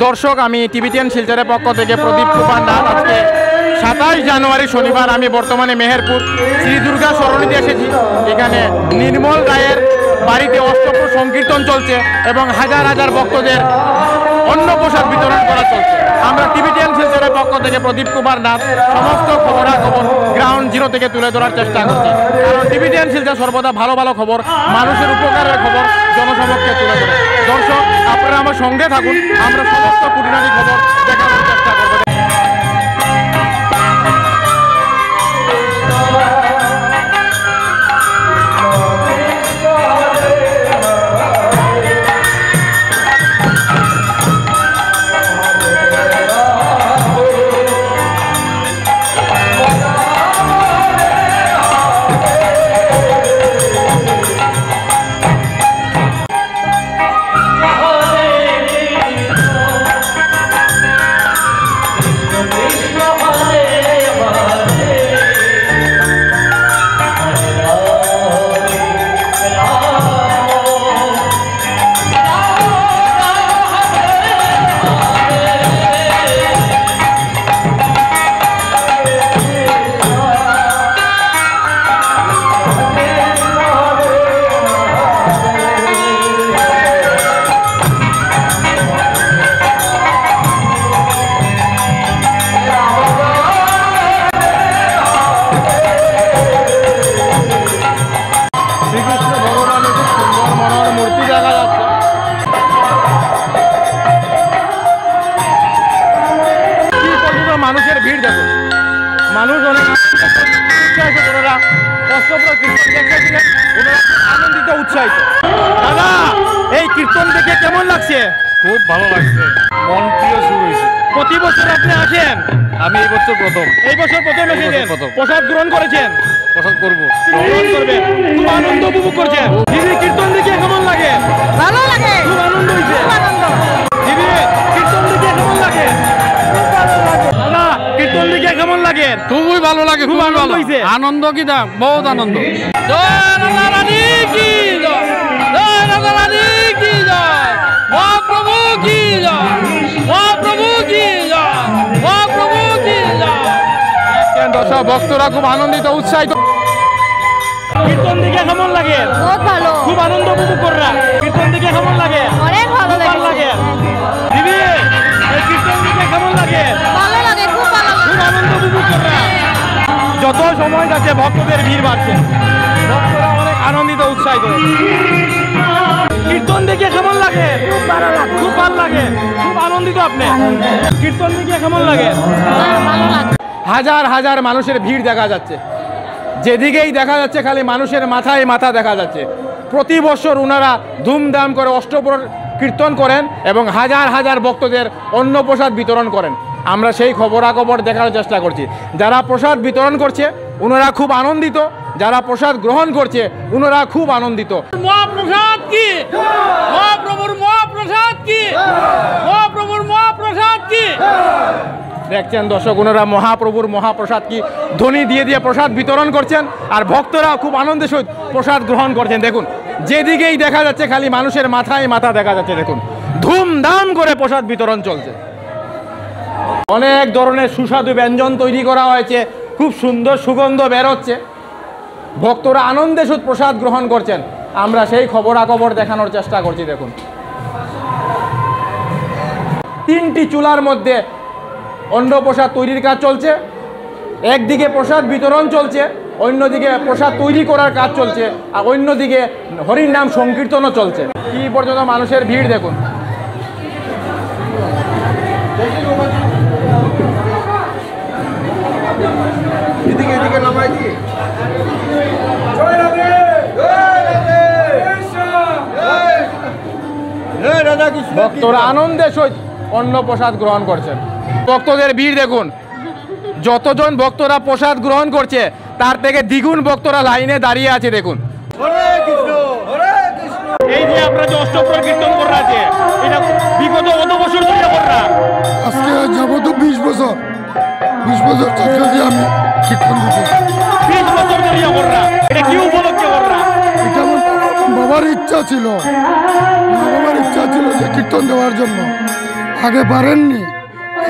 দর্শক, আমি টিভিটিএন শিলচরের পক্ষ থেকে প্রদীপ কুমার নাথ। আজকে 27 জানুয়ারি শনিবার আমি বর্তমানে মেহেরপুর শ্রী দুর্গা সরণিতে এসেছি। এখানে নির্মল রায়ের বাড়িতে অষ্টপ্রহর সংকীর্তন চলছে এবং হাজার হাজার ভক্তদের অন্নপ্রসাদ বিতরণ করা চলছে। আমরা টিভিটিএন শিলচরের পক্ষ থেকে প্রদীপ কুমার নাথ সমস্ত খবরাখবর গ্রাউন্ড জিরো থেকে তুলে ধরার চেষ্টা করছি, কারণ টিভিটিএন শিলচর সর্বদা ভালো ভালো খবর, মানুষের উপকারের খবর জনসমক্ষে তুলে ধরে। দর্শক, আপনারা আমার সঙ্গে থাকুন, আমরা সমস্ত খুঁটিনাটি খবর দেখানোর চেষ্টা করব। মানুষের ভিড় দেখো, মানুষ অনেক আনন্দিত উৎসাহিত। দাদা, এই কীর্তন দেখে কেমন লাগছে? খুব ভালো লাগছে, মন প্রিয় শুরু হয়েছে। প্রতি বছর আপনি আসেন? আমি এই বছর প্রথম। এই বছর প্রথম এসেছেন? প্রসাদ গ্রহণ করেছেন? প্রসাদ করবো, গ্রহণ করবেন, খুব আনন্দ উপভোগ করছেন। দিদি, কীর্তন দেখে কেমন লাগে? ভালো লাগে, খুব আনন্দ হয়েছে। দিদি, কীর্তন দেখে কেমন লাগে? দাদা, কীর্তন দেখে কেমন লাগে? খুবই ভালো লাগে, খুব আনন্দ হয়েছে। আনন্দ কি না, বহুত আনন্দ। জয় রাধা রানী কি জয়, জয় রাধা রানী কি জয়, মহাপ্রভু কি জয়, মহাপ্রভু কি জয়, মহাপ্রভু কি জয়। দর্শক, ভক্তরা খুব আনন্দিত উৎসাহিত। কীর্তন দেখে কেমন লাগে? বহুত ভালো, খুব আনন্দ উপভোগ কররা। কীর্তন দেখে কেমন লাগে? অনেক ভালো লাগে। দিদি, এই কীর্তন দেখে কেমন লাগে? ভালো লাগে, খুব ভালো লাগে, খুব আনন্দ উপভোগ কররা। যত সময় যাচ্ছে ভক্তদের ভিড় বাড়ছে, ভক্তরা অনেক আনন্দিত উৎসাহিত। কীর্তন দেখে কেমন লাগে? খুব ভালো লাগে, খুব ভালো লাগে, খুব আনন্দিত। আপনি কীর্তন দেখে কেমন লাগে? ভালো লাগে। হাজার হাজার মানুষের ভিড় দেখা যাচ্ছে, যেদিকেই দেখা যাচ্ছে খালি মানুষের মাথায় মাথা দেখা যাচ্ছে। প্রতি বছর ওনারা ধুমধাম করে অষ্টপ্রহর কীর্তন করেন এবং হাজার হাজার ভক্তদের অন্নপ্রসাদ বিতরণ করেন। আমরা সেই খবরাখবর দেখার চেষ্টা করছি। যারা প্রসাদ বিতরণ করছে ওনারা খুব আনন্দিত, যারা প্রসাদ গ্রহণ করছে ওনারা খুব আনন্দিত। মহাপ্রসাদ কি, মহাপ্রভুর মহাপ্রসাদ কি, মহাপ্রভুর মহাপ্রসাদ কি। দেখছেন দর্শক, ওনারা মহাপ্রভুর মহাপ্রসাদ কি ধ্বনি দিয়ে দিয়ে প্রসাদ বিতরণ করছেন, আর ভক্তরা খুব আনন্দের সহিত প্রসাদ গ্রহণ করছেন। দেখুন, যেদিকেই দেখা যাচ্ছে খালি মানুষের মাথায় মাথা দেখা যাচ্ছে। দেখুন, ধুমধাম করে প্রসাদ বিতরণ চলছে। অনেক ধরনের সুস্বাদু ব্যঞ্জন তৈরি করা হয়েছে, খুব সুন্দর সুগন্ধ বেরোচ্ছে, ভক্তরা আনন্দের সহিত প্রসাদ গ্রহণ করছেন। আমরা সেই খবরাখবর দেখানোর চেষ্টা করছি। দেখুন, 3টি চুলার মধ্যে অন্নপ্রসাদ তৈরির কাজ চলছে। একদিকে প্রসাদ বিতরণ চলছে, অন্যদিকে প্রসাদ তৈরি করার কাজ চলছে, আর অন্যদিকে হরির নাম সংকীর্তনও চলছে। কি পর্যন্ত মানুষের ভিড় দেখুন। ভক্তরা আনন্দের সহিত অন্নপ্রসাদ গ্রহণ করছেন। ভক্তদের ভিড় দেখুন, যতজন ভক্তরা প্রসাদ গ্রহণ করছে তার থেকে দ্বিগুণ ভক্তরা লাইনে দাঁড়িয়ে আছে। দেখুন, এই যে আপনারা যে অষ্টপ্রহর কীর্তন করা আছে, এটা বিগত কত বছর ধরে করা? আজকে যাবত 20 বছর, 20 বছর থেকে আমি কীর্তন করছি। 20 বছর ধরে করা। এটা কি উপলক্ষে করা? এটা আমার বাবার ইচ্ছা ছিল, বাবার ইচ্ছা ছিল যে কীর্তন দেওয়ার জন্য। আগে পারেননি,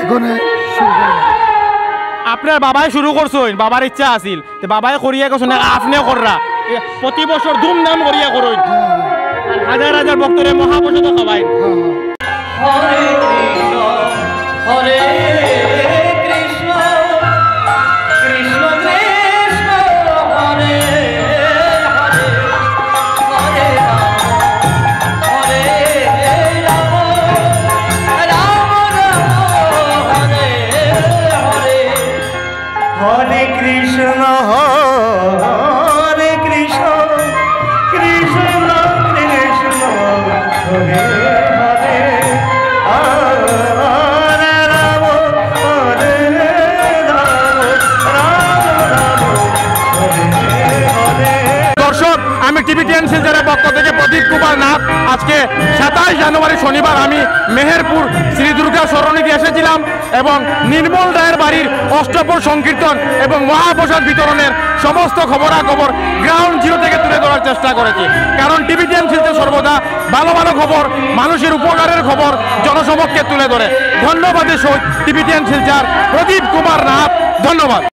এখন শুরু করলাম। আপনার বাবাই শুরু করছেন, বাবার ইচ্ছা আছিল, তো বাবাই করিয়া গেছেন, আপনিও কররা প্রতি বছর ধুমধাম করিয়া করুন, হাজার হাজার ভক্তরে মহাপ্রসাদ খাওয়াই। হরে কৃষ্ণ হরে কৃষ্ণ কৃষ্ণ কৃষ্ণ হরে হরে হরে রাম হরে রাম রাম রাম হরে হরে হরে কৃষ্ণ হরে কৃষ্ণ কৃষ্ণ কৃষ্ণ হরে হরে হরে রাম হরে রাম রাম রাম হরে হরে। দর্শক, আমি টিভি10 শিলচরের পক্ষ থেকে প্রদীপ কুমার নাথ। আজকে 27 জানুয়ারি শনিবার আমি মেহেরপুর শ্রী দুর্গা সরণিতে এসেছিলাম এবং নির্মল রায়ের বাড়ির অষ্টপ্রহর সংকীর্তন এবং মহাপ্রসাদ বিতরণের সমস্ত খবরাখবর গ্রাউন্ড জিরো থেকে তুলে ধরার চেষ্টা করেছি। কারণ টিভি10 শিলচর সর্বদা ভালো ভালো খবর, মানুষের উপকারের খবর জনসমক্ষে তুলে ধরে। ধন্যবাদের সহিত টিভি10 শিলচর প্রদীপ কুমার নাথ, ধন্যবাদ।